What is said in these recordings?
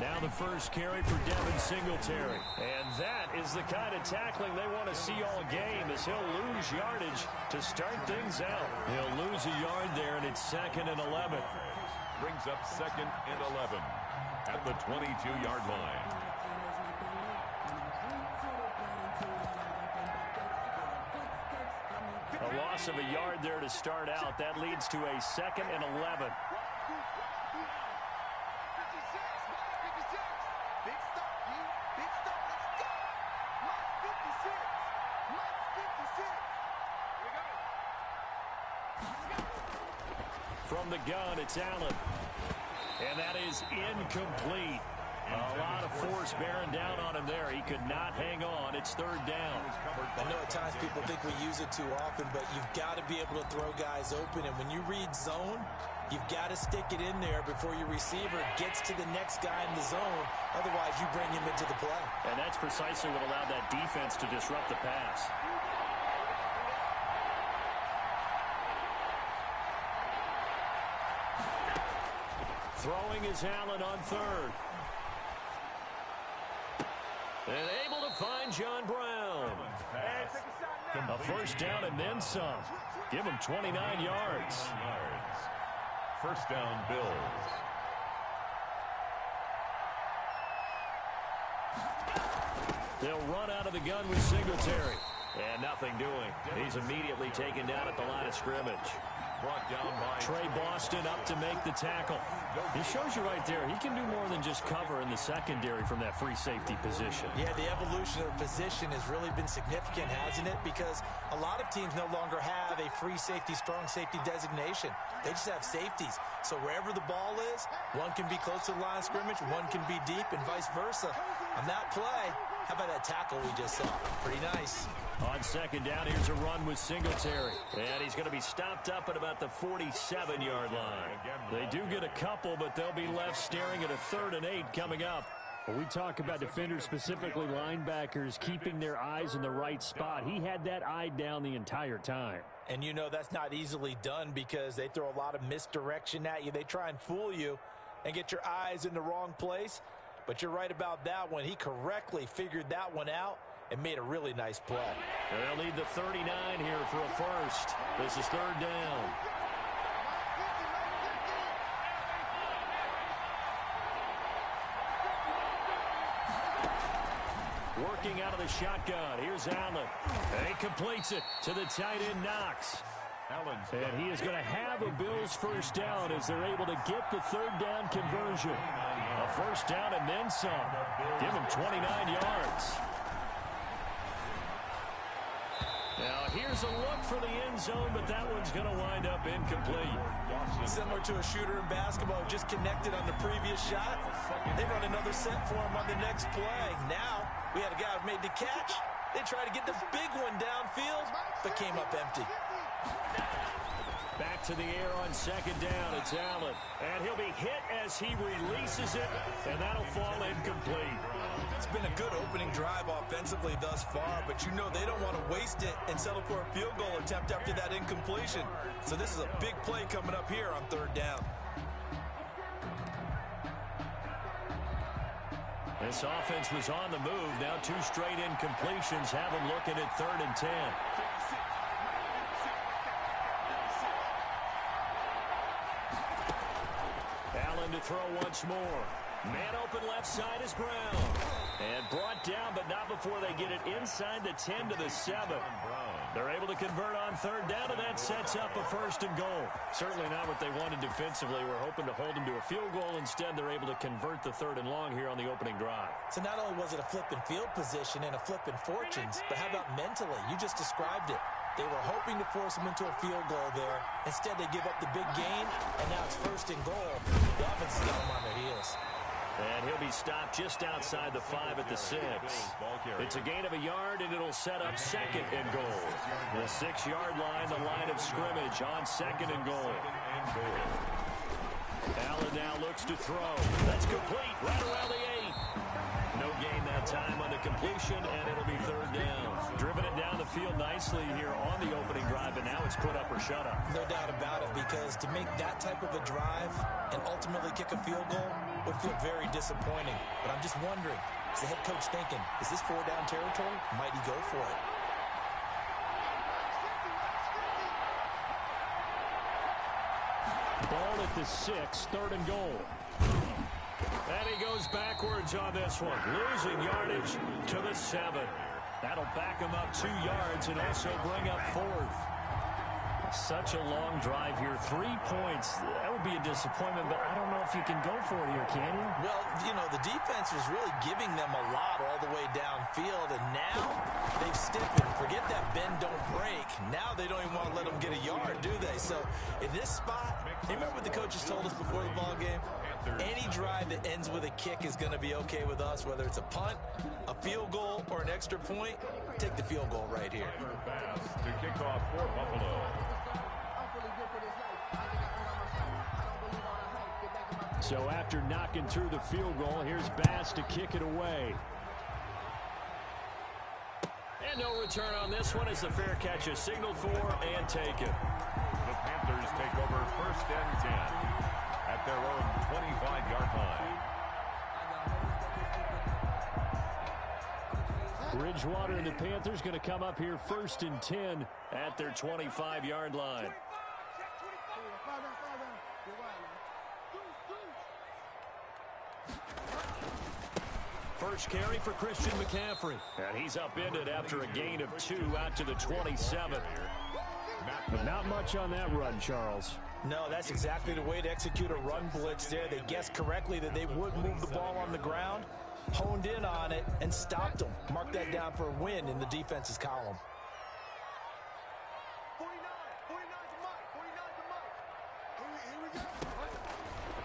Now the first carry for Devin Singletary. And that is the kind of tackling they want to see all game, as he'll lose yardage to start things out. He'll lose a yard there, and it's 2nd and 11. Brings up 2nd and 11 at the 22-yard line. A loss of a yard there to start out. That leads to a 2nd and 11. From the gun, it's Allen. And that is incomplete. A lot of force bearing down on him there. He could not hang on. It's 3rd down. I know at times people think we use it too often, but you've got to be able to throw guys open. And when you read zone, you've got to stick it in there before your receiver gets to the next guy in the zone. Otherwise, you bring him into the play. And that's precisely what allowed that defense to disrupt the pass. Throwing is Allen on 3rd. And able to find John Brown. A first down and then some. Give him 29 yards. First down, Bills. They'll run out of the gun with Singletary. And nothing doing. He's immediately taken down at the line of scrimmage. Brought down by Trey Boston up to make the tackle. It shows you right there, he can do more than just cover in the secondary from that free safety position. Yeah, the evolution of the position has really been significant, hasn't it? Because a lot of teams no longer have a free safety, strong safety designation. They just have safeties. So wherever the ball is, one can be close to the line of scrimmage, one can be deep, and vice versa. On that play, how about that tackle we just saw? Pretty nice. On 2nd down, here's a run with Singletary. And he's going to be stopped up at about the 47-yard line. They do get a couple, but they'll be left staring at a 3rd and 8 coming up. When we talk about defenders, specifically linebackers, keeping their eyes in the right spot, he had that eye down the entire time. And you know that's not easily done because they throw a lot of misdirection at you. They try and fool you and get your eyes in the wrong place. But you're right about that one. He correctly figured that one out and made a really nice play. They'll need the 39 here for a first. This is 3rd down. Working out of the shotgun. Here's Allen. And he completes it to the tight end, Knox. And he is going to have a Bills first down as they're able to get the 3rd down conversion. A first down and then some. Give him 29 yards. Now here's a look for the end zone, but that one's going to wind up incomplete. Similar to a shooter in basketball, just connected on the previous shot. They run another set for him on the next play. Now we had a guy who made the catch. They tried to get the big one downfield, but came up empty. Back to the air on 2nd down. It's Allen. And he'll be hit as he releases it, and that'll fall incomplete. It's been a good opening drive offensively thus far, but you know they don't want to waste it and settle for a field goal attempt after that incompletion. So this is a big play coming up here on 3rd down. This offense was on the move. Now 2 straight incompletions have them looking at 3rd and 10. Allen to throw once more. Man open left side is Brown. And brought down, but not before they get it inside the 10 to the 7. They're able to convert on 3rd down, and that sets up a 1st and goal. Certainly not what they wanted defensively. We're hoping to hold them to a field goal. Instead, they're able to convert the 3rd and long here on the opening drive. So not only was it a flipping field position and a flipping fortunes, but how about mentally? You just described it. They were hoping to force them into a field goal there. Instead, they give up the big gain, and now it's 1st and goal. The offense has got them on their heels. And he'll be stopped just outside the 5 at the 6. It's a gain of a yard, and it'll set up 2nd and goal. The 6-yard line, the line of scrimmage on 2nd and goal. Allen now looks to throw. That's complete right around the 8. No gain that time on the completion, and it'll be 3rd down. Driven it down the field nicely here on the opening drive, and now it's put up or shut up. No doubt about it, because to make that type of a drive and ultimately kick a field goal, would feel very disappointing. But I'm just wondering, is the head coach thinking, is this 4-down territory? Might he go for it? Ball at the 6, 3rd and goal. And he goes backwards on this one, losing yardage to the 7. That'll back him up 2 yards and also bring up 4th. Such a long drive here. 3 points. That would be a disappointment, but I don't know if you can go for it here, can you? Well, you know, the defense was really giving them a lot all the way downfield, and now they've stiffened. Forget that bend, don't break. Now they don't even want to let them get a yard, do they? So in this spot, you remember what the coaches told us before the ball game? Any drive that ends with a kick is going to be okay with us, whether it's a punt, a field goal, or an extra point. Take the field goal right here. To kick off for Buffalo. So after knocking through the field goal, here's Bass to kick it away. And no return on this one as the fair catch is signaled for and taken. The Panthers take over 1st and 10 at their own 25-yard line. Bridgewater and the Panthers going to come up here 1st and 10 at their 25-yard line. First carry for Christian McCaffrey. And he's upended after a gain of 2 out to the 27. But not much on that run, Charles. No, that's exactly the way to execute a run blitz there. They guessed correctly that they would move the ball on the ground, honed in on it, and stopped them. Mark that down for a win in the defense's column.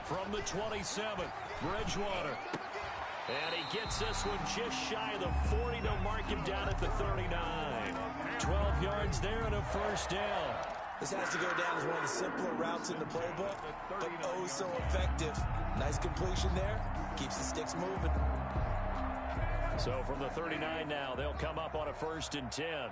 From the 27, Bridgewater. And he gets this one just shy of the 40. They'll mark him down at the 39. 12 yards there and a first down. This has to go down as one of the simpler routes in the playbook, but oh so effective. Nice completion there. Keeps the sticks moving. So from the 39 now, they'll come up on a 1st and 10.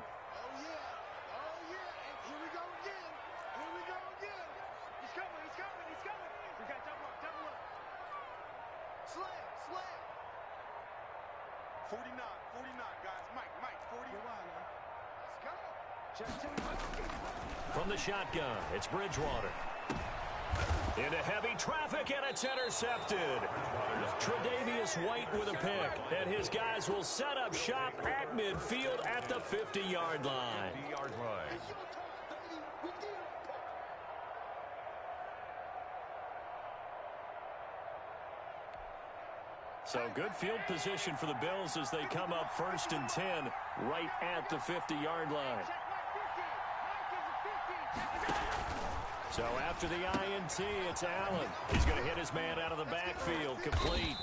From the shotgun, it's Bridgewater. Into heavy traffic, and it's intercepted. Tre'Davious White with a pick, and his guys will set up shop at midfield at the 50-yard line. So good field position for the Bills as they come up 1st and 10 right at the 50-yard line. So after the INT, it's Allen. He's going to hit his man out of the backfield, complete.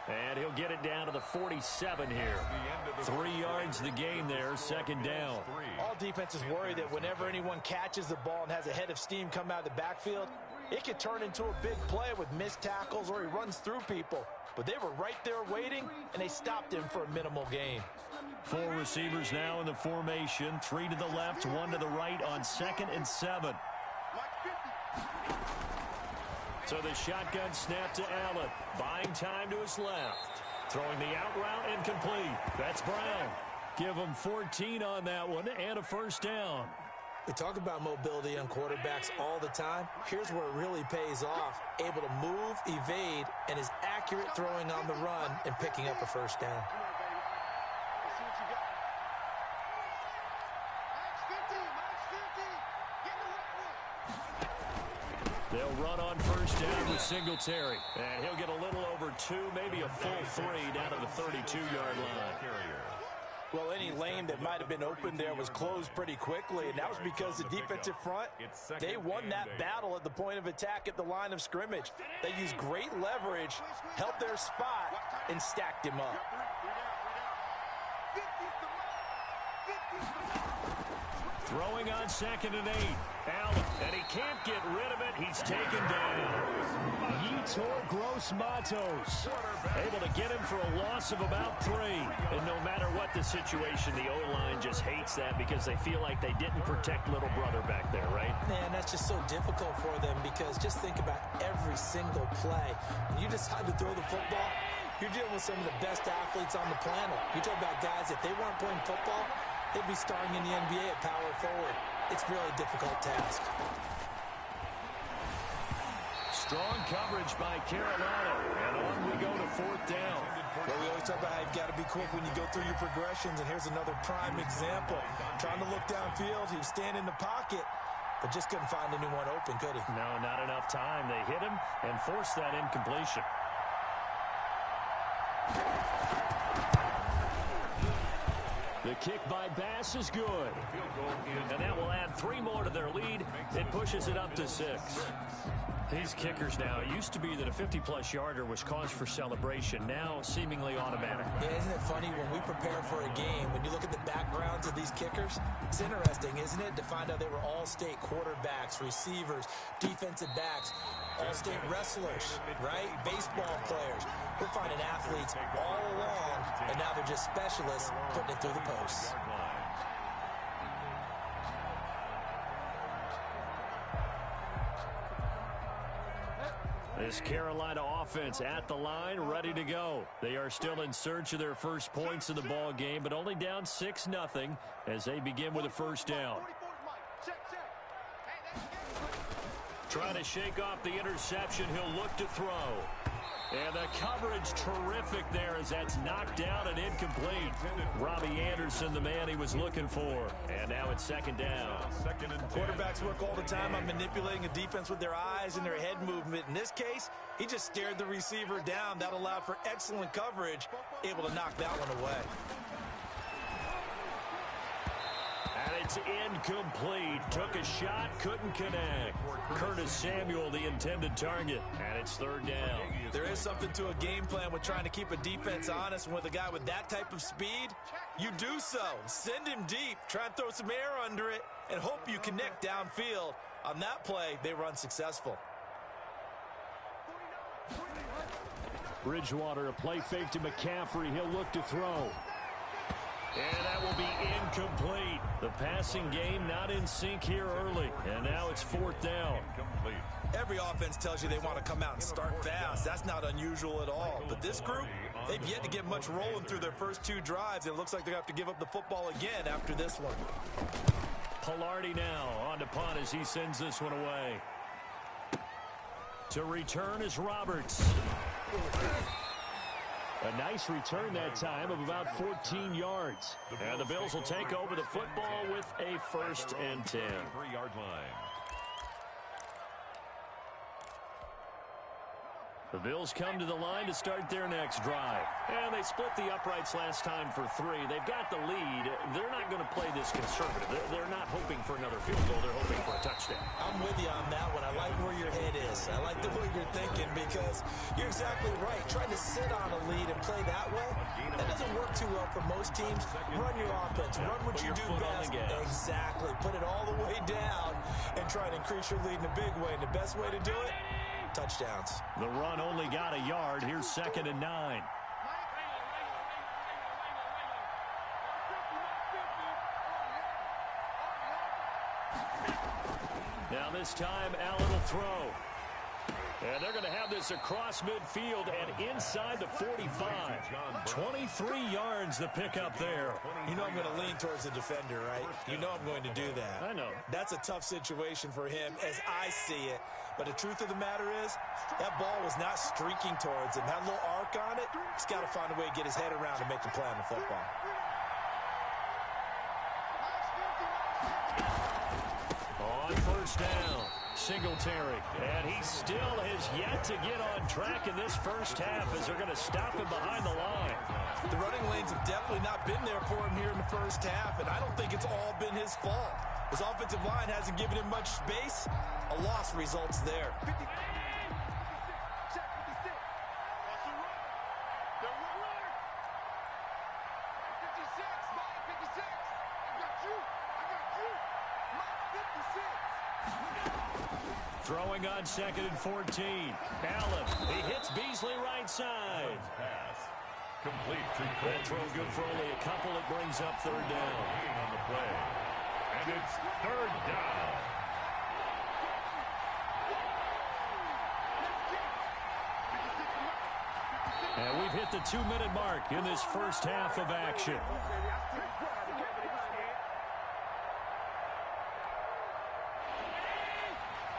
And he'll get it down to the 47 here. 3 yards the gain there, 2nd down. All defenses worry that whenever anyone catches the ball and has a head of steam come out of the backfield, it could turn into a big play with missed tackles or he runs through people. But they were right there waiting, and they stopped him for a minimal gain. 4 receivers now in the formation. 3 to the left, 1 to the right on 2nd and 7. So the shotgun snap to Allen. Buying time to his left. Throwing the out route incomplete. That's Brown. Give him 14 on that one and a first down. We talk about mobility on quarterbacks all the time. Here's where it really pays off. Able to move, evade, and is accurate throwing on the run and picking up a first down. They'll run on first down with Singletary. And he'll get a little over 2, maybe a full 3 down to the 32-yard line. Well, any lane that might have been open there was closed pretty quickly, and that was because the defensive front, they won that battle at the point of attack at the line of scrimmage. They used great leverage, held their spot, and stacked him up. Throwing on 2nd and 8. Allen, and he can't get rid of it. He's taken down. Yetur Gross-Matos able to get him for a loss of about 3. And no matter what the situation, the O-line just hates that because they feel like they didn't protect little brother back there, right? Man, that's just so difficult for them because just think about every single play. When you decide to throw the football, you're dealing with some of the best athletes on the planet. You talk about guys, if they weren't playing football, they'd be starring in the NBA at power forward. It's really a difficult task. Strong coverage by Carolina, and on we go to 4th down. Well, we always talk about how you've got to be quick when you go through your progressions, and here's another prime example. Trying to look downfield, he was standing in the pocket, but just couldn't find anyone open, could he? No, not enough time. They hit him and forced that incompletion. The kick by Bass is good. And that will add 3 more to their lead. It pushes it up to 6. These kickers now, it used to be that a 50-plus yarder was cause for celebration. Now, seemingly automatic. Yeah, isn't it funny when we prepare for a game, when you look at the backgrounds of these kickers, it's interesting, isn't it, to find out they were all-state quarterbacks, receivers, defensive backs, all-state wrestlers, right? Baseball players. We're finding athletes all along, and now they're just specialists putting it through the posts. This Carolina offense at the line, ready to go. They are still in search of their first points in the ball game, but only down 6-0 as they begin with a first down. Trying to shake off the interception. He'll look to throw. And the coverage terrific there as that's knocked down and incomplete. Robbie Anderson, the man he was looking for. And now it's 2nd down. Quarterbacks work all the time on manipulating a defense with their eyes and their head movement. In this case, he just stared the receiver down. That allowed for excellent coverage, able to knock that one away. And it's incomplete. Took a shot, couldn't connect. Curtis Samuel, the intended target. And it's 3rd down. There is something to a game plan with trying to keep a defense honest. And with a guy with that type of speed, you do so. Send him deep. Try and throw some air under it and hope you connect downfield. On that play, they were unsuccessful. Bridgewater, a play fake to McCaffrey. He'll look to throw. And that will be incomplete. The passing game not in sync here early. And now it's 4th down. Every offense tells you they want to come out and start fast. That's not unusual at all. But this group, they've yet to get much rolling through their first 2 drives. It looks like they're going to have to give up the football again after this one. Pilardi now on to punt as he sends this one away. To return is Roberts. A nice return that time of about 14 yards. And the Bills will take over the football with a 1st and 10. 3-yard line. The Bills come to the line to start their next drive. And they split the uprights last time for 3. They've got the lead. They're not going to play this conservative. They're not hoping for another field goal. They're hoping for a touchdown. I'm with you on that one. I like where your head is. I like the way you're thinking because you're exactly right. Trying to sit on a lead and play that way, that doesn't work too well for most teams. Run your offense. Run what you do best. Exactly. Put it all the way down and try to increase your lead in a big way. And the best way to do it, touchdowns. The run only got a yard. Here's 2nd and 9. Now this time, Allen will throw. And they're going to have this across midfield and inside the 45. 23 yards the pickup there. You know I'm going to lean towards the defender, right? You know I'm going to do that. I know. That's a tough situation for him as I see it. But the truth of the matter is, that ball was not streaking towards him. Had a little arc on it. He's got to find a way to get his head around and make the play on the football. On 1st down, Singletary. And he still has yet to get on track in this first half as they're going to stop him behind the line. The running lanes have definitely not been there for him here in the first half, and I don't think it's all been his fault. His offensive line hasn't given him much space. A loss results there. Throwing on 2nd and 14. Allen, he hits Beasley right side. Pass. Complete to That throw good for only a couple. It brings up 3rd down. On the play. And it's 3rd down. And we've hit the 2-minute mark in this first half of action.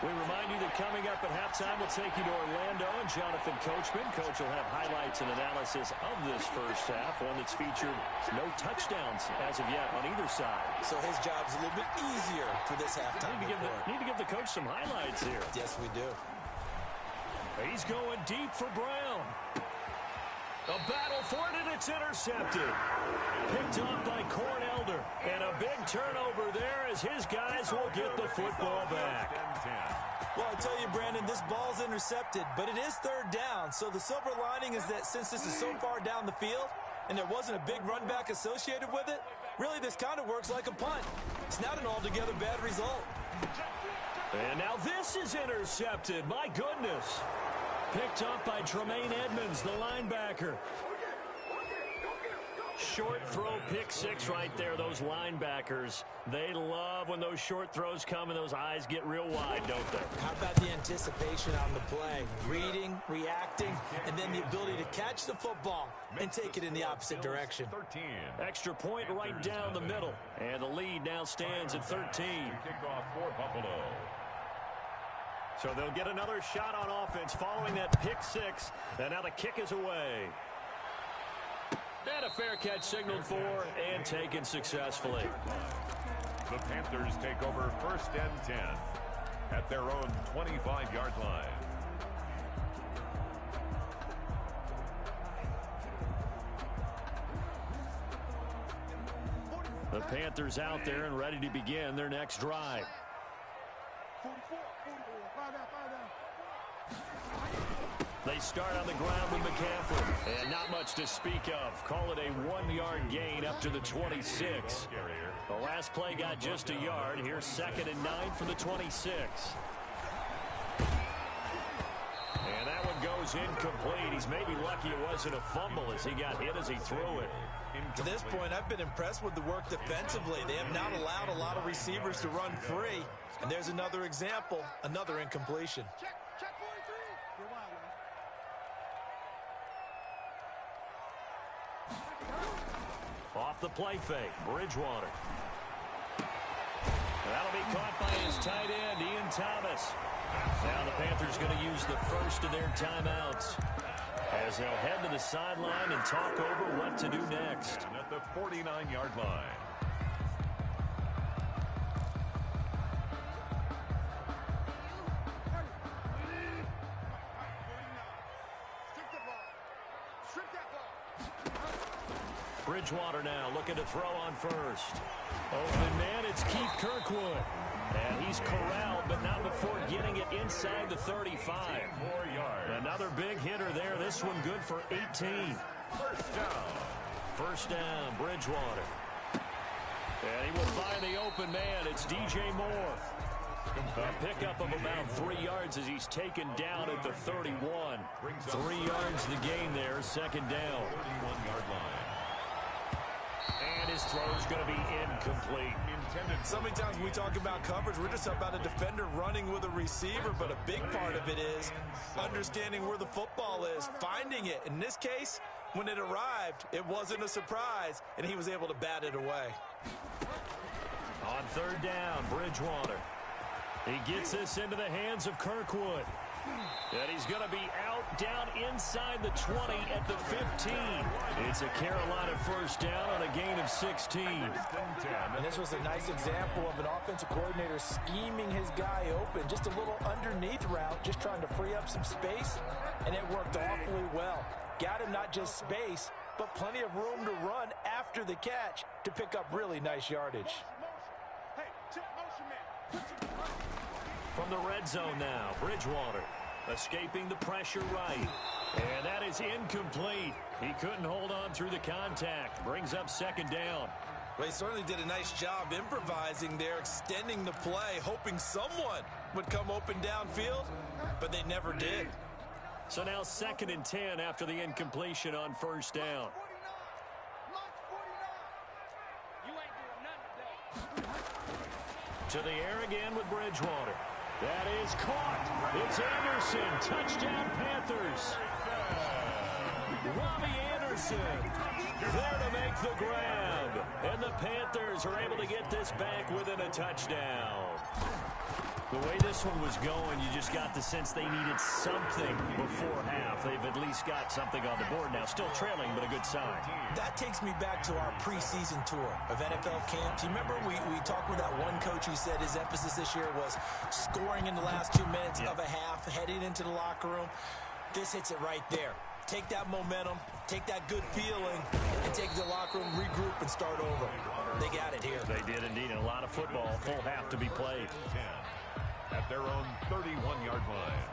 We remind you that coming up at halftime, we'll take you to Orlando and Jonathan Coachman. Coach will have highlights and analysis of this first half, one that's featured no touchdowns as of yet on either side. So his job's a little bit easier for this halftime. Need to give the coach some highlights here. Yes, we do. He's going deep for Brown. A battle for it, and it's intercepted. Picked off by Cornelder. And a big turnover there as his guys will get the football back. Well, I tell you, Brandon, this ball's intercepted, but it is 3rd down. So the silver lining is that since this is so far down the field and there wasn't a big run back associated with it, really this kind of works like a punt. It's not an altogether bad result. And now this is intercepted. My goodness. Picked up by Tremaine Edmonds, the linebacker. Short throw, pick 6 right there. Those linebackers, they love when those short throws come and those eyes get real wide, don't they? How about the anticipation on the play? Reading, reacting, and then the ability to catch the football and take it in the opposite direction. 13. Extra point right down the middle. And the lead now stands at 13. Kickoff for Buffalo. So they'll get another shot on offense following that pick 6. And now the kick is away. And a fair catch signaled for and taken successfully. The Panthers take over 1st and 10 at their own 25-yard line. The Panthers out there and ready to begin their next drive. They start on the ground with McCaffrey, and not much to speak of. Call it a 1-yard gain up to the 26. The last play got just a yard. Here's 2nd and 9 for the 26. And that one goes incomplete. He's maybe lucky it wasn't a fumble as he got hit as he threw it. To this point, I've been impressed with the work defensively. They have not allowed a lot of receivers to run free. And there's another example, another incompletion. Off the play fake, Bridgewater. That'll be caught by his tight end, Ian Thomas. Now the Panthers going to use the first of their timeouts as they'll head to the sideline and talk over what to do next. And at the 49-yard line. Bridgewater now looking to throw on first. Open man, it's Keith Kirkwood. And he's corralled, but not before getting it inside the 35. 4 yards. Another big hitter there. This one good for 18. First down. First down, Bridgewater. And he will find the open man. It's DJ Moore. A pickup of about 3 yards as he's taken down at the 31. 3 yards the gain there, 2nd down. 31-yard line. And his throw is going to be incomplete. So many times when we talk about coverage, we're just about a defender running with a receiver, but a big part of it is understanding where the football is, finding it. In this case, when it arrived, it wasn't a surprise, and he was able to bat it away. On 3rd down, Bridgewater. He gets this into the hands of Kirkwood. And he's going to be out down inside the 20 at the 15. It's a Carolina first down on a gain of 16. And this was a nice example of an offensive coordinator scheming his guy open. Just a little underneath route, just trying to free up some space. And it worked awfully well. Got him not just space, but plenty of room to run after the catch to pick up really nice yardage. From the red zone now, Bridgewater escaping the pressure right. And that is incomplete. He couldn't hold on through the contact. Brings up 2nd down. Well, he certainly did a nice job improvising there, extending the play, hoping someone would come open downfield, but they never did. So now 2nd and 10 after the incompletion on 1st down. To the air again with Bridgewater. That is caught. It's Anderson. Touchdown, Panthers. Robbie Anderson there to make the grab. And the Panthers are able to get this back within a touchdown. The way this one was going, you just got the sense they needed something before half. They've at least got something on the board now. Still trailing, but a good sign. That takes me back to our preseason tour of NFL camps. You remember we talked with that one coach who said his emphasis this year was scoring in the last 2 minutes of a half, heading into the locker room. This hits it right there. Take that momentum, take that good feeling, and take the locker room, regroup, and start over. They got it here. They did indeed. And a lot of football, full half to be played. At their own 31-yard line.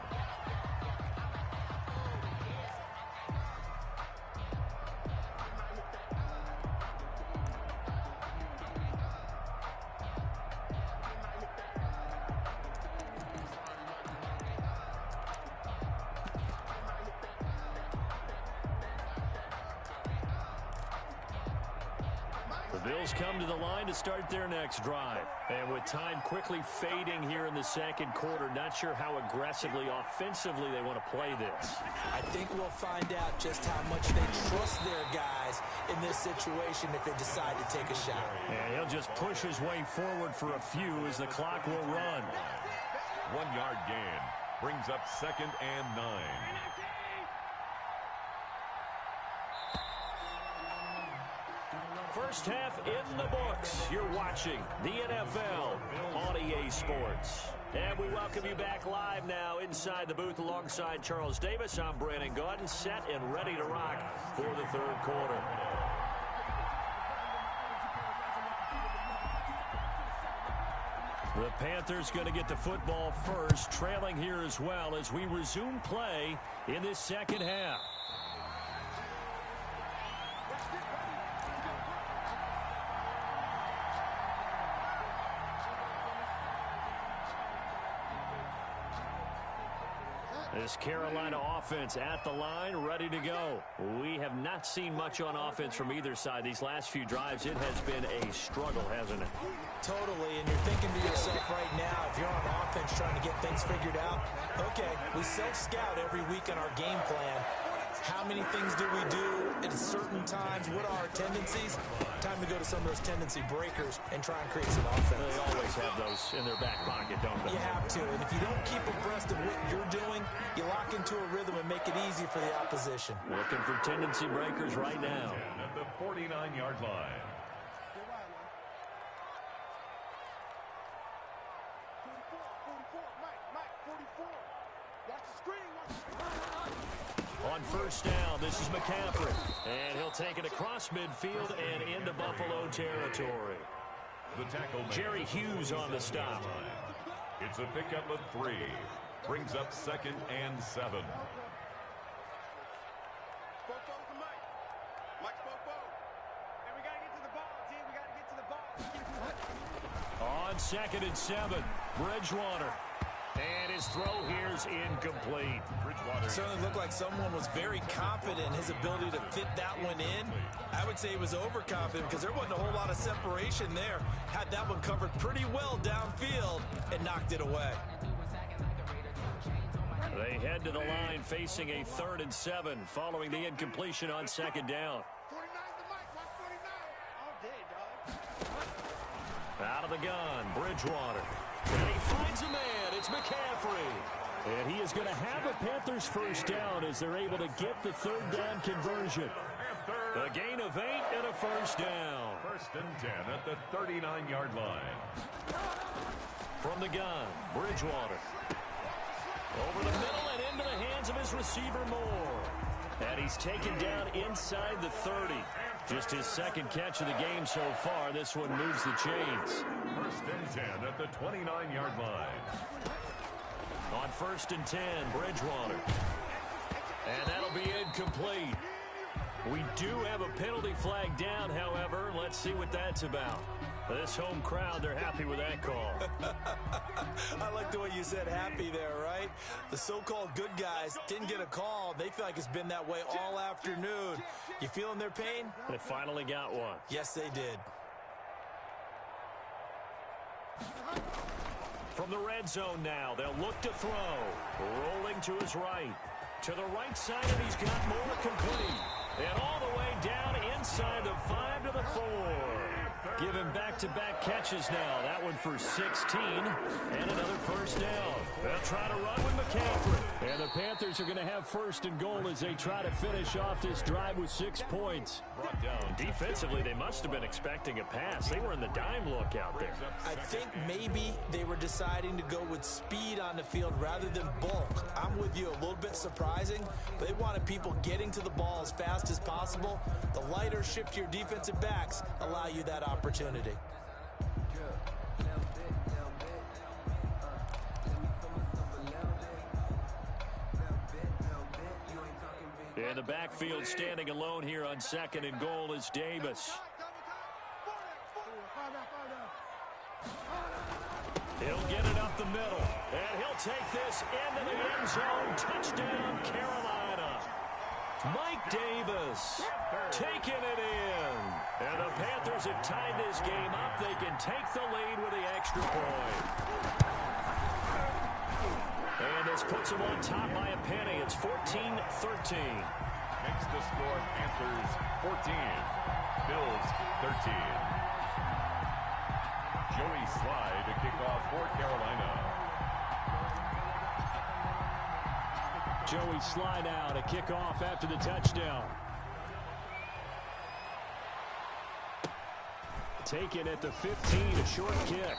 Bills come to the line to start their next drive. And with time quickly fading here in the 2nd quarter, not sure how aggressively, offensively they want to play this. I think we'll find out just how much they trust their guys in this situation if they decide to take a shot. And he'll just push his way forward for a few as the clock will run. 1-yard gain brings up 2nd and 9. First half in the books. You're watching the NFL on EA Sports. And we welcome you back live now inside the booth alongside Charles Davis. I'm Brandon Gaudin, set and ready to rock for the 3rd quarter. The Panthers going to get the football first, trailing here as well as we resume play in this 2nd half. This Carolina offense at the line, ready to go. We have not seen much on offense from either side. These last few drives, it has been a struggle, hasn't it? Totally, and you're thinking to yourself right now, if you're on offense trying to get things figured out, okay, we self-scout every week in our game plan. How many things do we do at certain times? What are our tendencies? Time to go to some of those tendency breakers and try and create some offense. They always have those in their back pocket, don't they? You have to, and if you don't keep abreast of what you're doing, you lock into a rhythm and make it easy for the opposition. Looking for tendency breakers right now. At the 49-yard line. On 1st down, this is McCaffrey. And he'll take it across midfield and into Buffalo territory. The tackle Jerry Hughes on the stop. It's a pickup of 3. Brings up 2nd and 7. On 2nd and 7, Bridgewater. And his throw here's incomplete. It certainly looked like someone was very confident in his ability to fit that one in. I would say he was overconfident because there wasn't a whole lot of separation there. Had that one covered pretty well downfield and knocked it away. They head to the line facing a 3rd and 7 following the incompletion on 2nd down. Out of the gun, Bridgewater. And he finds a man. It's McCaffrey. And he is going to have a Panthers 1st down as they're able to get the 3rd down conversion. A gain of 8 and a 1st down. 1st and 10 at the 39-yard line. From the gun, Bridgewater. Over the middle and into the hands of his receiver, Moore. And he's taken down inside the 30. Just his 2nd catch of the game so far. This one moves the chains. 1st and 10 at the 29-yard line. On 1st and 10, Bridgewater. And that'll be incomplete. We do have a penalty flag down, however. Let's see what that's about. This home crowd, they're happy with that call. I like the way you said happy there, right? The so-called good guys didn't get a call. They feel like it's been that way all afternoon. You feeling their pain? They finally got one. Yes, they did. From the red zone now, they'll look to throw. Rolling to his right. To the right side, and he's got more complete. And all the way down inside the 5 to the 4. Give him back-to-back catches now. That one for 16 and another first down. They'll try to run with McCaffrey. And the Panthers are going to have first and goal as they try to finish off this drive with 6 points. Brought down. Defensively, they must have been expecting a pass. They were in the dime look out there. I think maybe they were deciding to go with speed on the field rather than bulk. I'm with you, a little bit surprising. But they wanted people getting to the ball as fast as possible. The lighter, shiftier defensive backs allow you that opportunity. In the backfield, standing alone here on second and goal is Davis. He'll get it up the middle, and he'll take this into the end zone. Touchdown, Carolina. Mike Davis taking it in. And the Panthers have tied this game up. They can take the lead with the extra point. And this puts them on top by a penny. It's 14-13. Makes the score Panthers 14, Bills 13. Joey Slye to kick off for Carolina. Joey Slye now to kick off after the touchdown. Taken at the 15, a short kick.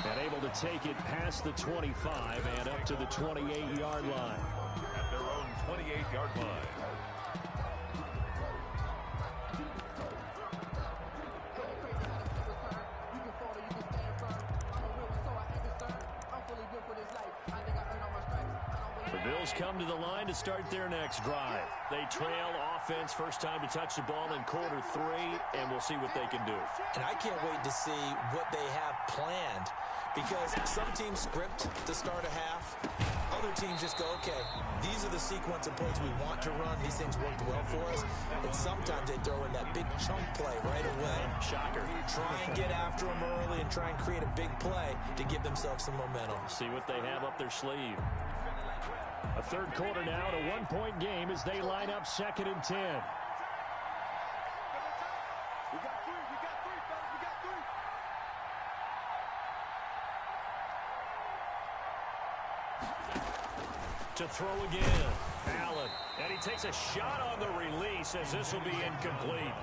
And able to take it past the 25 and up to the 28-yard line. At their own 28-yard line. The Bills come to the line to start their next drive. They trail offense, first time to touch the ball in quarter 3, and we'll see what they can do. And I can't wait to see what they have planned, because some teams script to start a half. Other teams just go, okay, these are the sequence of plays we want to run. These things worked well for us. And sometimes they throw in that big chunk play right away. Shocker. Try and get after them early and try and create a big play to give themselves some momentum. See what they have up their sleeve. A third quarter now, and a one-point game as they line up second and 10. To throw again, Allen, and he takes a shot on the release as this will be incomplete.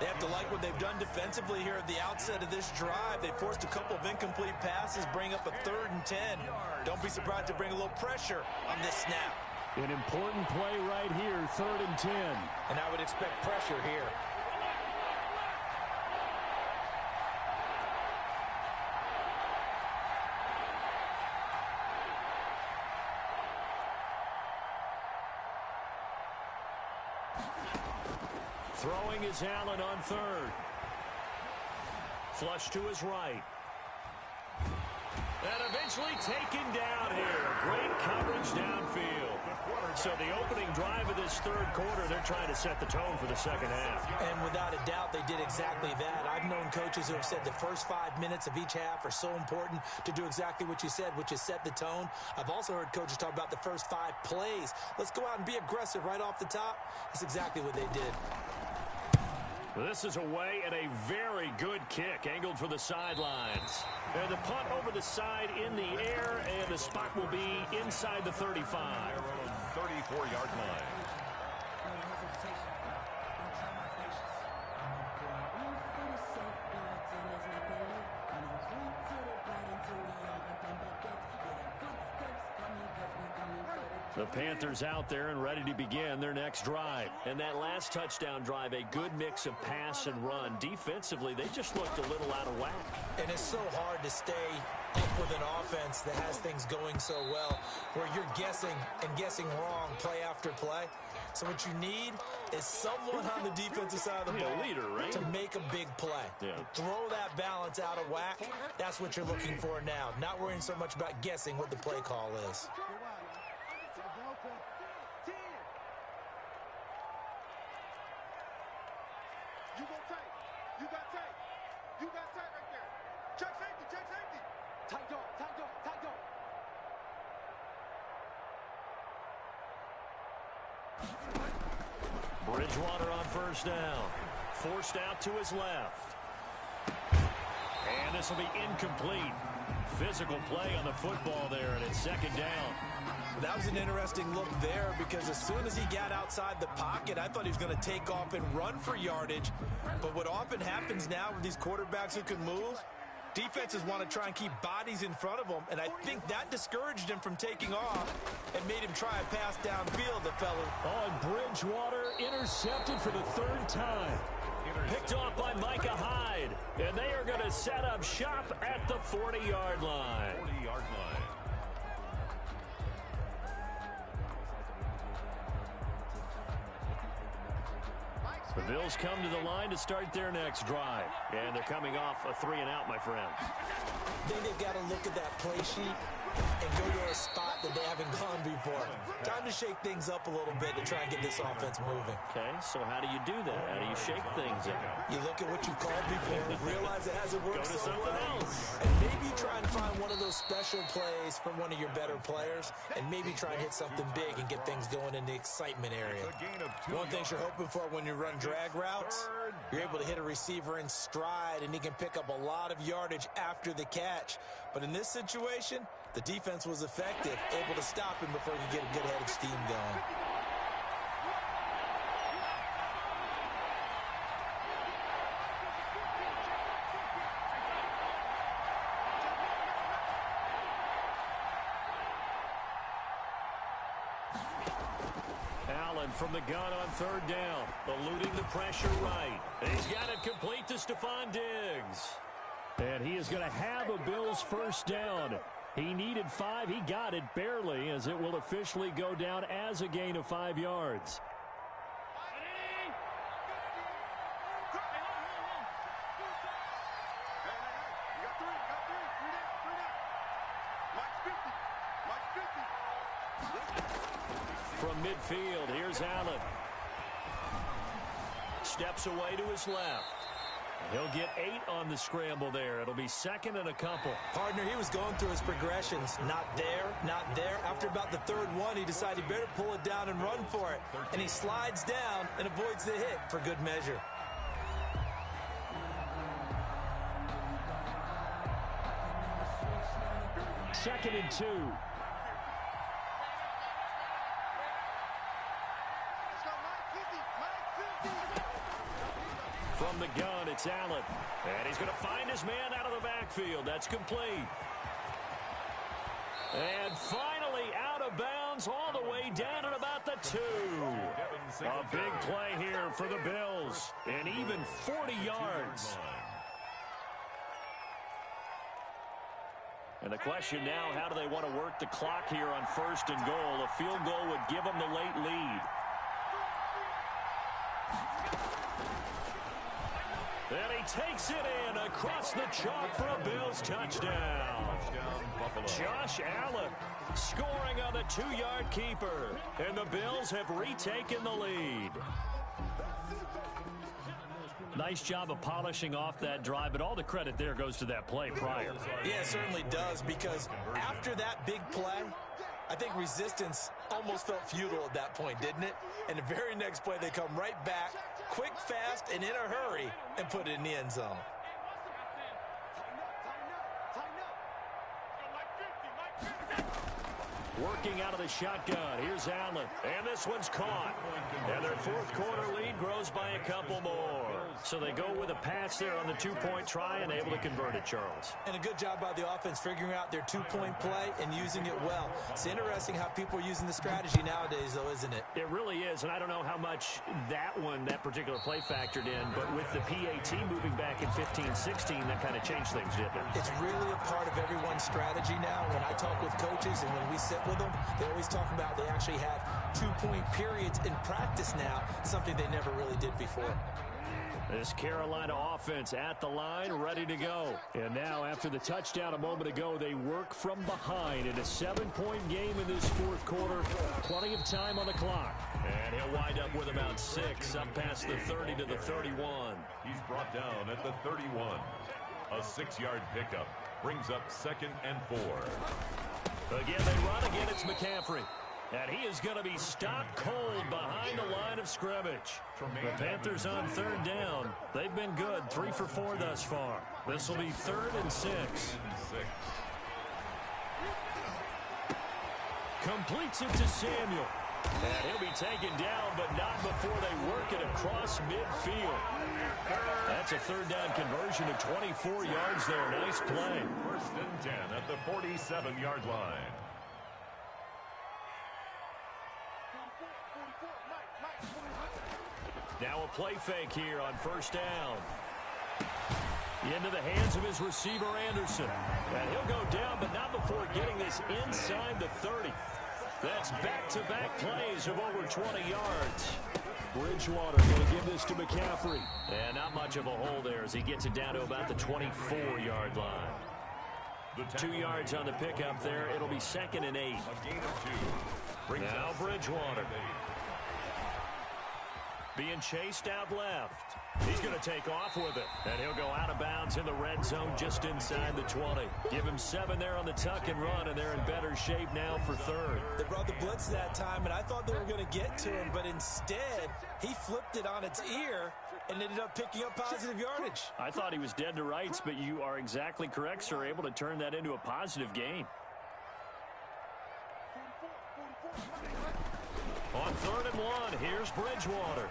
They have to like what they've done defensively here at the outset of this drive. They forced a couple of incomplete passes, bring up a 3rd and 10. Don't be surprised to bring a little pressure on this snap. An important play right here, 3rd and 10. And I would expect pressure here. Throwing is Allen on 3rd. Flush to his right. And eventually taken down here. Great coverage downfield. So the opening drive of this third quarter, they're trying to set the tone for the second half. And without a doubt, they did exactly that. I've known coaches who have said the first 5 minutes of each half are so important to do exactly what you said, which is set the tone. I've also heard coaches talk about the first 5 plays. Let's go out and be aggressive right off the top. That's exactly what they did. This is away and a very good kick, angled for the sidelines. And the punt over the side in the air, and the spot will be inside the 35. 34-yard line. The Panthers out there and ready to begin their next drive. And that last touchdown drive, a good mix of pass and run. Defensively, they just looked a little out of whack. And it's so hard to stay up with an offense that has things going so well, where you're guessing and guessing wrong play after play. So what you need is someone on the defensive side of the ball leader, right? to make a big play. Yeah. Throw that balance out of whack. That's what you're looking for now. Not worrying so much about guessing what the play call is. Bridgewater on first down. Forced out to his left. And this will be incomplete. Physical play on the football there, and it's second down. That was an interesting look there because as soon as he got outside the pocket, I thought he was going to take off and run for yardage. But what often happens now with these quarterbacks who can move, defenses want to try and keep bodies in front of them, and I think that discouraged him from taking off and made him try a pass downfield, the fellow. Oh, and Bridgewater intercepted for the third time. Picked off by Micah Hyde, and they are going to set up shop at the 40-yard line. 40-yard line. The Bills come to the line to start their next drive, and they're coming off a 3-and-out, my friends. I think they've got to look at that play sheet and go to a spot that they haven't gone before. Time to shake things up a little bit to try and get this offense moving. Okay, so how do you do that? How do you shake things up? You look at what you called before, realize it hasn't worked Go to so something well, else. and maybe try and find one of those special plays from one of your better players, and maybe try and hit something big and get things going in the excitement area. One thing you're hoping for when you run drag routes, you're able to hit a receiver in stride, and he can pick up a lot of yardage after the catch. But in this situation, the defense was effective, able to stop him before he could get a good head of steam going. Allen from the gun on third down, eluding the pressure right. He's got it complete to Stephon Diggs. And he is going to have a Bills first down. He needed 5. He got it barely, as it will officially go down as a gain of 5 yards. From midfield, here's Allen. Steps away to his left. He'll get 8 on the scramble there. It'll be second and a couple. Partner, he was going through his progressions. Not there, not there. After about the third one, he decided he better pull it down and run for it. And he slides down and avoids the hit for good measure. Second and 2. From the gun, it's Allen. And he's going to find his man out of the backfield. That's complete. And finally out of bounds all the way down at about the 2. A big play here for the Bills. And even 40 yards. And the question now, how do they want to work the clock here on first and goal? A field goal would give them the late lead. And he takes it in across the chalk for a Bills touchdown. Josh Allen scoring on the 2-yard keeper. And the Bills have retaken the lead. Nice job of polishing off that drive, but all the credit there goes to that play prior. Yeah, it certainly does, because after that big play, I think resistance almost felt futile at that point, didn't it? And the very next play, they come right back, quick, fast, and in a hurry, and put it in the end zone. Working out of the shotgun. Here's Allen. And this one's caught. And their fourth quarter lead grows by a couple more. So they go with a pass there on the two-point try and able to convert it, Charles. And a good job by the offense figuring out their two-point play and using it well. It's interesting how people are using the strategy nowadays, though, isn't it? It really is, and I don't know how much that particular play factored in, but with the PAT moving back in 15-16, that kind of changed things, didn't it? It's really a part of everyone's strategy now. When I talk with coaches and when we sit with them, they always talk about they actually have two-point periods in practice now, something they never really did before. This Carolina offense at the line, ready to go. And now, after the touchdown a moment ago, they work from behind in a 7-point game in this fourth quarter. Plenty of time on the clock. And he'll wind up with about 6, up past the 30 to the 31. He's brought down at the 31. A 6-yard pickup brings up 2nd and 4. Again, they run. Again, it's McCaffrey. And he is going to be stopped cold behind the line of scrimmage. The Panthers on 3rd down. They've been good, 3 for 4 thus far. This will be 3rd and 6. Completes it to Samuel. And he'll be taken down, but not before they work it across midfield. That's a 3rd down conversion to 24 yards there. Nice play. 1st and 10 at the 47-yard line. Now a play fake here on 1st down. Into the hands of his receiver, Anderson. And he'll go down, but not before getting this inside the 30. That's back-to-back plays of over 20 yards. Bridgewater going to give this to McCaffrey. And not much of a hole there as he gets it down to about the 24-yard line. 2 yards on the pickup there. It'll be 2nd and 8. A gain of 2. Now Bridgewater. Being chased out left. He's going to take off with it. And he'll go out of bounds in the red zone just inside the 20. Give him 7 there on the tuck and run, and they're in better shape now for 3rd. They brought the blitz that time, and I thought they were going to get to him, but instead, he flipped it on its ear and ended up picking up positive yardage. I thought he was dead to rights, but you are exactly correct, sir. Able to turn that into a positive gain. On 3rd and 1, here's Bridgewater.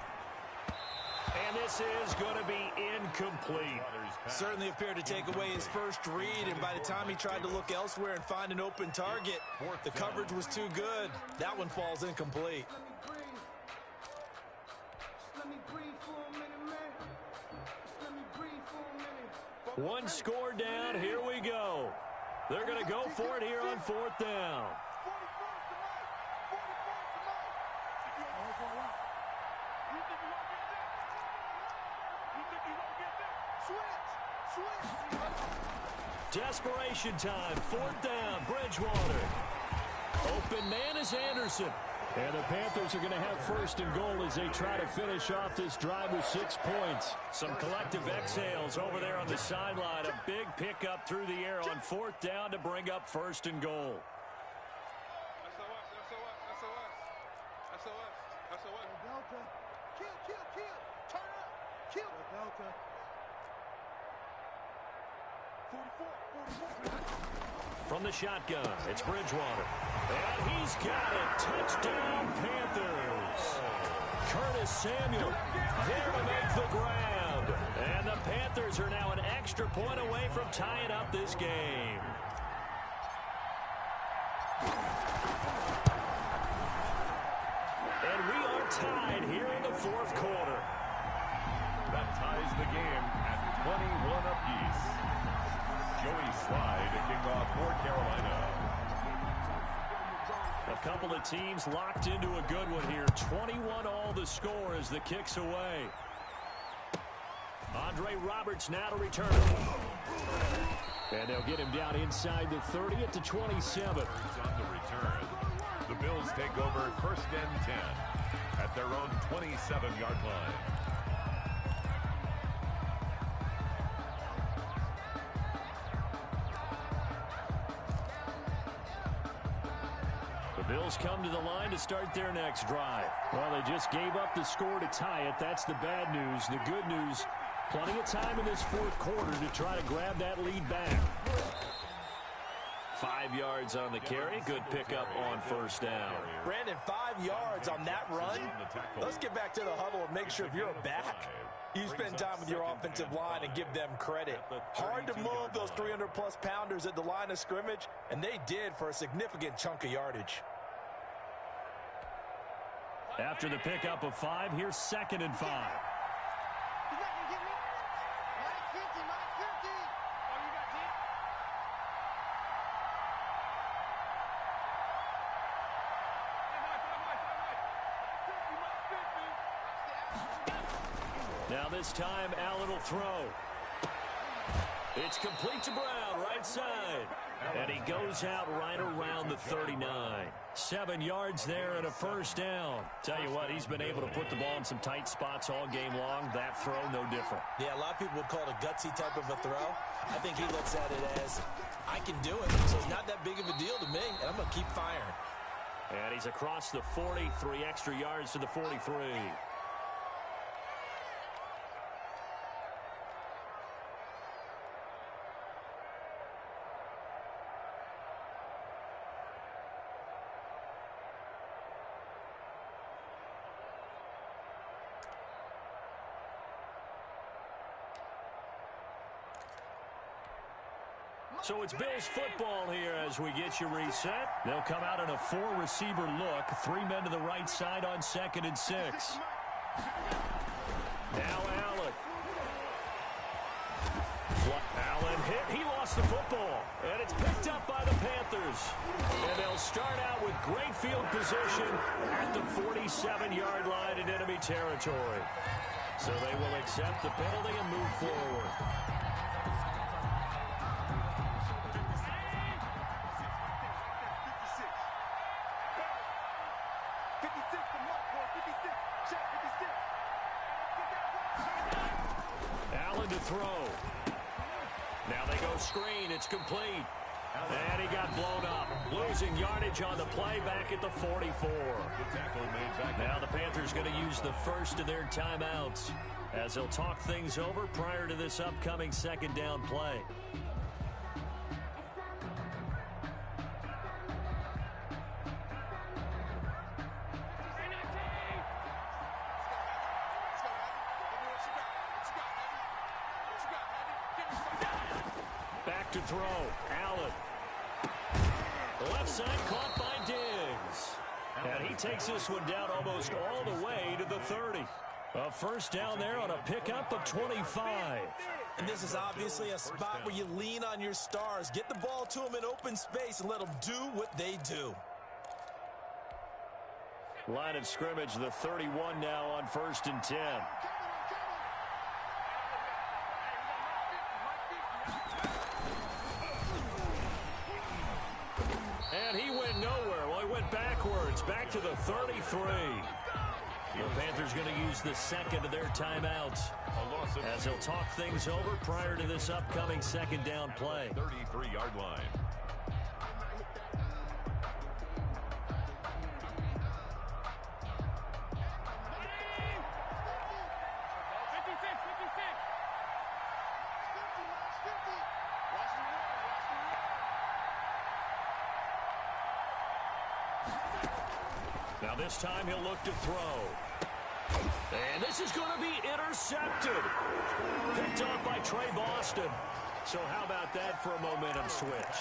And this is going to be incomplete. Certainly appeared to take away his first read, and by the time he tried to look elsewhere and find an open target, the coverage was too good. That one falls incomplete. One score down. Here we go. They're going to go for it here on 4th down. Desperation time. 4th down. Bridgewater. Open man is Anderson. And the Panthers are going to have 1st and goal as they try to finish off this drive with 6 points. Some collective exhales over there on the sideline. A big pickup through the air on 4th down to bring up 1st and goal. From the shotgun, it's Bridgewater. And he's got it. Touchdown, Panthers. Curtis Samuel there to make the grab. And the Panthers are now an extra point away from tying up this game. And we are tied here in the 4th quarter. That ties the game at 21 apiece. Joey Slye to kick off for Carolina. A couple of teams locked into a good one here. 21 all the score as the kick's away. Andre Roberts now to return. And they'll get him down inside the 30 at the 27. On the return, the Bills take over 1st and 10 at their own 27-yard line. Bills come to the line to start their next drive. Well, they just gave up the score to tie it. That's the bad news. The good news, plenty of time in this 4th quarter to try to grab that lead back. 5 yards on the carry. Good pickup on first down. Brandon, 5 yards on that run. Let's get back to the huddle and make sure if you're a back, you spend time with your offensive line and give them credit. Hard to move those 300-plus pounders at the line of scrimmage, and they did for a significant chunk of yardage. After the pickup of 5, here's 2nd and 5. Now this time, Allen will throw. It's complete to Brown, right side. And he goes out right around the 39. 7 yards there and a first down. Tell you what, he's been able to put the ball in some tight spots all game long. That throw, no different. Yeah, a lot of people would call it a gutsy type of a throw. I think he looks at it as, I can do it, so it's not that big of a deal to me, and I'm going to keep firing. And he's across the 40, 3 extra yards to the 43. So it's Bills football here as we get you reset. They'll come out in a 4-receiver look. 3 men to the right side on 2nd and 6. Now Allen. Allen hit. He lost the football. And it's picked up by the Panthers. And they'll start out with great field position at the 47-yard line in enemy territory. So they will accept the penalty and move forward. Throw. Now they go screen. It's complete. And he got blown up. Losing yardage on the play back at the 44. Now the Panthers going to use the first of their timeouts as they'll talk things over prior to this upcoming 2nd down play. To throw. Allen. Left side caught by Diggs. And he takes this one down almost all the way to the 30. A first down there on a pickup of 25. And this is obviously a spot where you lean on your stars. Get the ball to them in open space and let them do what they do. Line of scrimmage, the 31 now on 1st and 10. And he went nowhere. Well, he went backwards, back to the 33. The Panthers going to use the 2nd of their timeouts as they'll talk things over prior to this upcoming 2nd down play. 33-yard line. Now this time he'll look to throw. And this is going to be intercepted. Picked off by Trey Boston. So how about that for a momentum switch?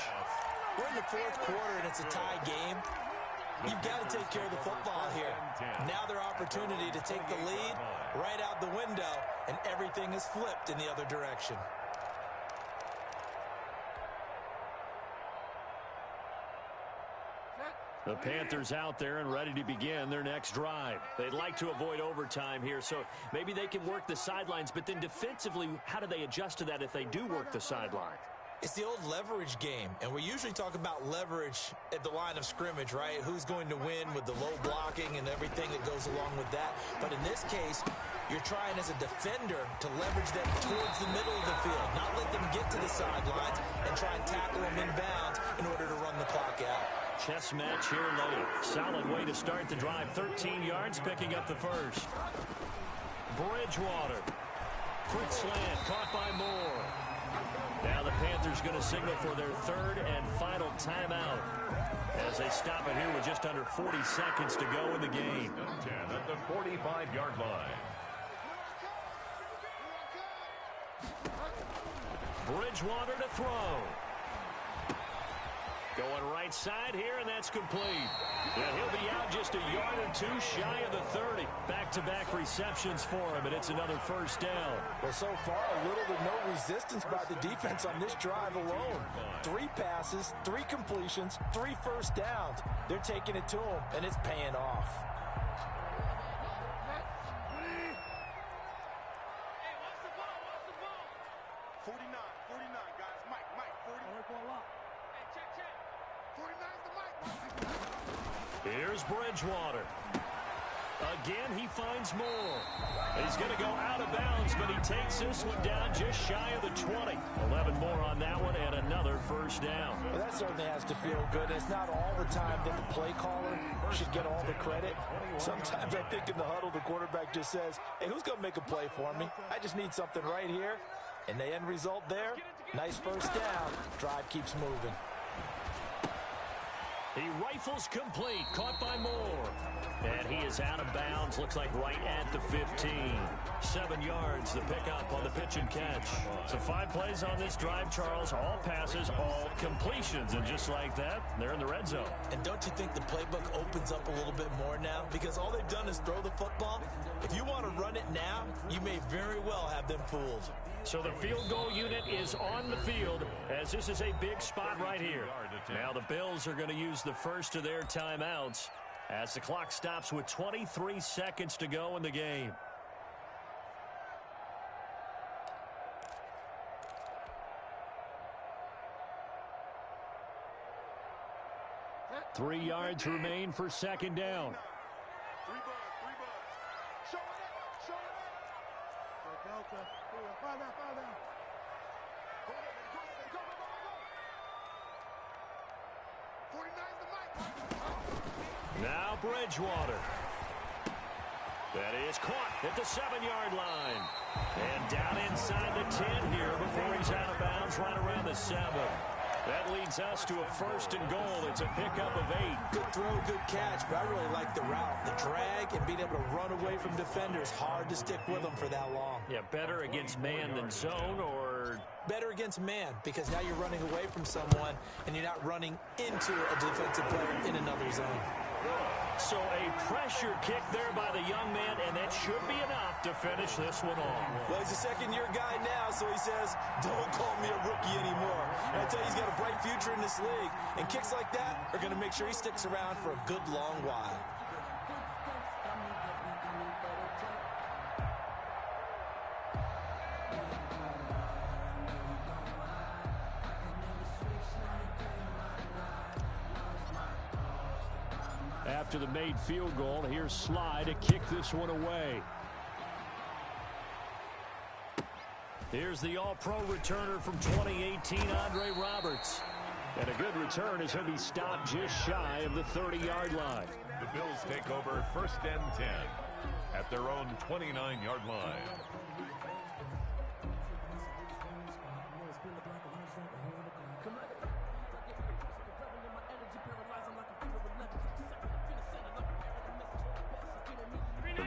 We're in the 4th quarter and it's a tie game. You've got to take care of the football here. Now their opportunity to take the lead right out the window, and everything is flipped in the other direction. The Panthers out there and ready to begin their next drive. They'd like to avoid overtime here, so maybe they can work the sidelines, but then defensively, how do they adjust to that if they do work the sideline? It's the old leverage game, and we usually talk about leverage at the line of scrimmage, right? Who's going to win with the low blocking and everything that goes along with that. But in this case, you're trying as a defender to leverage them towards the middle of the field, not let them get to the sidelines and try and tackle them inbounds in order to run the clock out. Chess match here late. Solid way to start the drive. 13 yards, picking up the first. Bridgewater. Quick slant, caught by Moore. Now the Panthers going to signal for their third and final timeout as they stop it here with just under 40 seconds to go in the game. 10 at the 45-yard line. Bridgewater to throw. Going right side here, and that's complete. Yeah, he'll be out just a yard or two shy of the 30. Back-to-back receptions for him, and it's another first down. Well, so far, little to no resistance by the defense on this drive alone. 3 passes, 3 completions, 3 first downs. They're taking it to him, and it's paying off. Here's Bridgewater. Again, he finds more. He's going to go out of bounds, but he takes this one down just shy of the 20. 11 more on that one, and another first down. Well, that certainly has to feel good. It's not all the time that the play caller should get all the credit. Sometimes I think in the huddle, the quarterback just says, hey, who's going to make a play for me? I just need something right here. And the end result there, nice first down. Drive keeps moving. He rifles complete, caught by Moore. And he is out of bounds, looks like right at the 15. 7 yards, the pickup on the pitch and catch. So 5 plays on this drive, Charles. All passes, all completions. And just like that, they're in the red zone. And don't you think the playbook opens up a little bit more now? Because all they've done is throw the football. If you want to run it now, you may very well have them fooled. So the field goal unit is on the field as this is a big spot right here. Now the Bills are going to use the first of their timeouts as the clock stops with 23 seconds to go in the game. Three yards remain for second down. Now Bridgewater. That is caught at the 7-yard line. And down inside the 10 here before he's out of bounds right around the 7. That leads us to a first and goal. It's a pickup of 8. Good throw, good catch, but I really like the route. The drag and being able to run away from defenders. Hard to stick with them for that long. Yeah, better against man than zone, or... Better against man, because now you're running away from someone and you're not running into a defensive player in another zone. So a pressure kick there by the young man, and that should be enough to finish this one off. Well, he's a second-year guy now, so he says, don't call me a rookie anymore. And I tell you, he's got a bright future in this league. And kicks like that are going to make sure he sticks around for a good long while. After the made field goal, here's Sly to kick this one away. Here's the All-Pro returner from 2018, Andre Roberts. And a good return as he'll be stopped just shy of the 30-yard line. The Bills take over first and 10 at their own 29-yard line.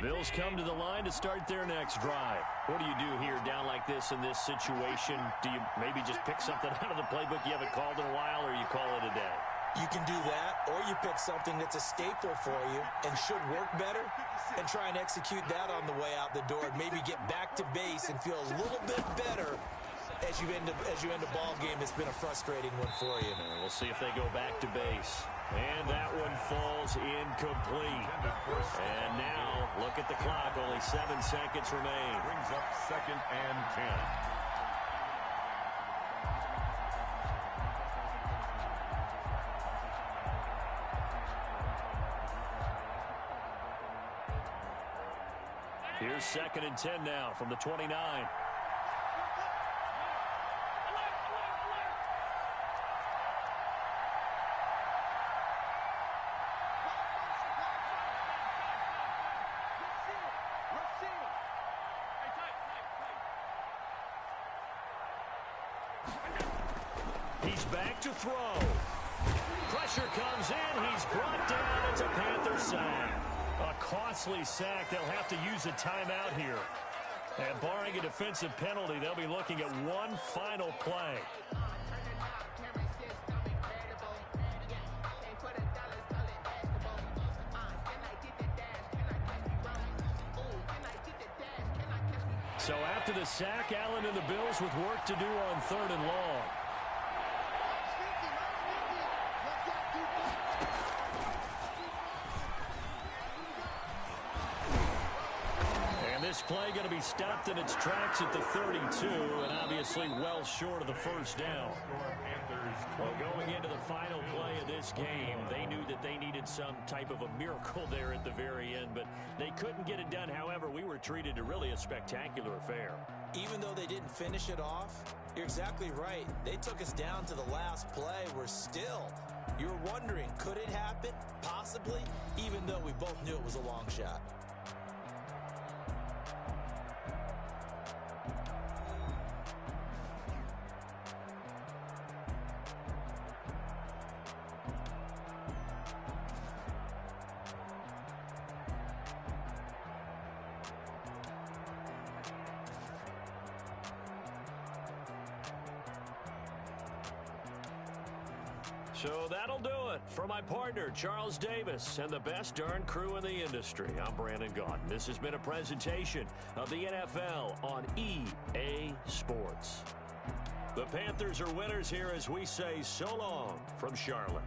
Bills come to the line to start their next drive. What do you do here down like this in this situation? Do you maybe just pick something out of the playbook you haven't called in a while, or you call it a day? You can do that, or you pick something that's a staple for you and should work better and try and execute that on the way out the door and maybe get back to base and feel a little bit better as you end a ball game that's been a frustrating one for you. We'll see if they go back to base. And that one falls incomplete. And now, look at the clock. Only 7 seconds remain. Brings up second and 10. Here's second and 10 now from the 29. He's back to throw. Pressure comes in. He's brought down. It's a Panther sack. A costly sack. They'll have to use a timeout here. And barring a defensive penalty, they'll be looking at one final play. So after the sack, Allen and the Bills with work to do on 3rd and long. And this play going to be stopped in its tracks at the 32, and obviously well short of the first down. Well, going into the final play of this game, they knew that they needed some type of a miracle there at the very end, but they couldn't get it done. However, we were treated to really a spectacular affair. Even though they didn't finish it off, you're exactly right. They took us down to the last play. You were wondering, could it happen? Possibly, even though we both knew it was a long shot. So that'll do it for my partner, Charles Davis, and the best darn crew in the industry. I'm Brandon Gaudin. This has been a presentation of the NFL on EA Sports. The Panthers are winners here as we say so long from Charlotte.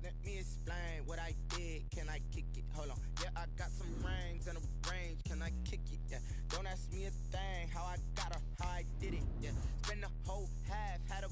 Let me explain what I did. Can I kick it? Hold on. Yeah, I got some rings and a range. Can I kick it? Yeah. Don't ask me a thing. How I got her, how I did it. Yeah. Spend the whole half, had a